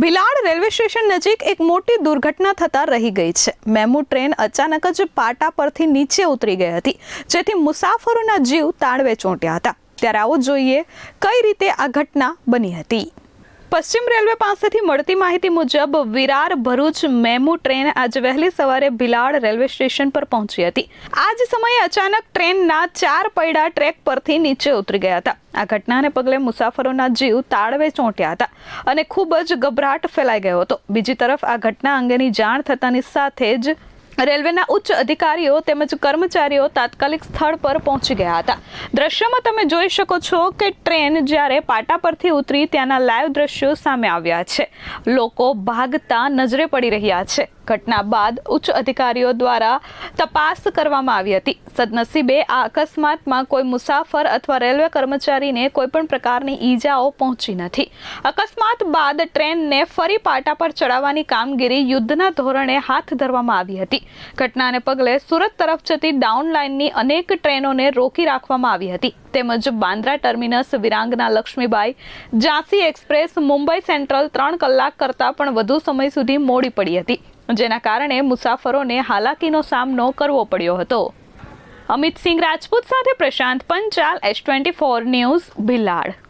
Bhilad railway station નજીક એક મોટી દુર્ઘટના થતા રહી ગઈ છે। મેમુ ટ્રેન અચાનક જ પાટા પરથી નીચે ઉતરી ગઈ હતી, જેથી મુસાફરોના જીવ તાળવે ચોંટ્યા હતા। ત્યારે આવો જોઈએ કઈ રીતે આ ઘટના બની હતી। પશ્ચિમ રેલવે પાસેથી મળતી માહિતી મુજબ વિરાર ભરૂચ મેમુ ટ્રેન આજે વહેલી સવારે ભિલાડ રેલવે સ્ટેશન પર પહોંચી હતી। આ જ સમયે અચાનક ટ્રેનના 4 પૈડા ટ્રેક પરથી નીચે ઉતરી ગયા હતા। આ ઘટનાને પગલે મુસાફરોના જીવ તાળવે ચોંટ્યા હતા અને ખૂબ જ ગભરાટ ફેલાઈ ગયો હતો। બીજી તરફ આ ઘટના અંગેની જાણ થતાની સાથે જ રેલવેના ઉચ્ચ અધિકારીઓ તેમજ કર્મચારીઓ તાત્કાલિક સ્થળ પર પહોંચી ગયા હતા। દ્રશ્યમાં તમે જોઈ શકો છો કે ટ્રેન જ્યારે પાટા પરથી ઉતરી ત્યાંના લાઈવ દ્રશ્યો સામે આવ્યા છે। લોકો ભાગતા નજરે પડી રહ્યા છે। ઘટના બાદ ઉચ્ચ અધિકારીઓ દ્વારા તપાસ કરવામાં આવી હતી। સદનસીબે આ અકસ્માતમાં કોઈ મુસાફર અથવા રેલવે કર્મચારીને કોઈ પણ પ્રકારની ઈજાઓ પહોંચી નથી। અકસ્માત બાદ ટ્રેનને ફરી પાટા પર ચડાવવાની કામગીરી યુદ્ધના ધોરણે હાથ ધરવામાં આવી હતી। ઘટનાને પગલે સુરત તરફ જતી ડાઉન લાઇનની અનેક ટ્રેનોને રોકી રાખવામાં આવી હતી, તેમજ Bandra terminus, Veerangana Lakshmibai, Jhansi express, Mumbai central 3 કલાક કરતાં પણ વધુ સમય સુધી મોડી પડી હતી, જેના કારણે મુસાફરોને હાલાકીનો સામનો કરવો પડ્યો હતો। અમિત સિંહ રાજપૂત સાથે પ્રશાંત પંચાલ, S24 ન્યૂઝ, ભિલાડ।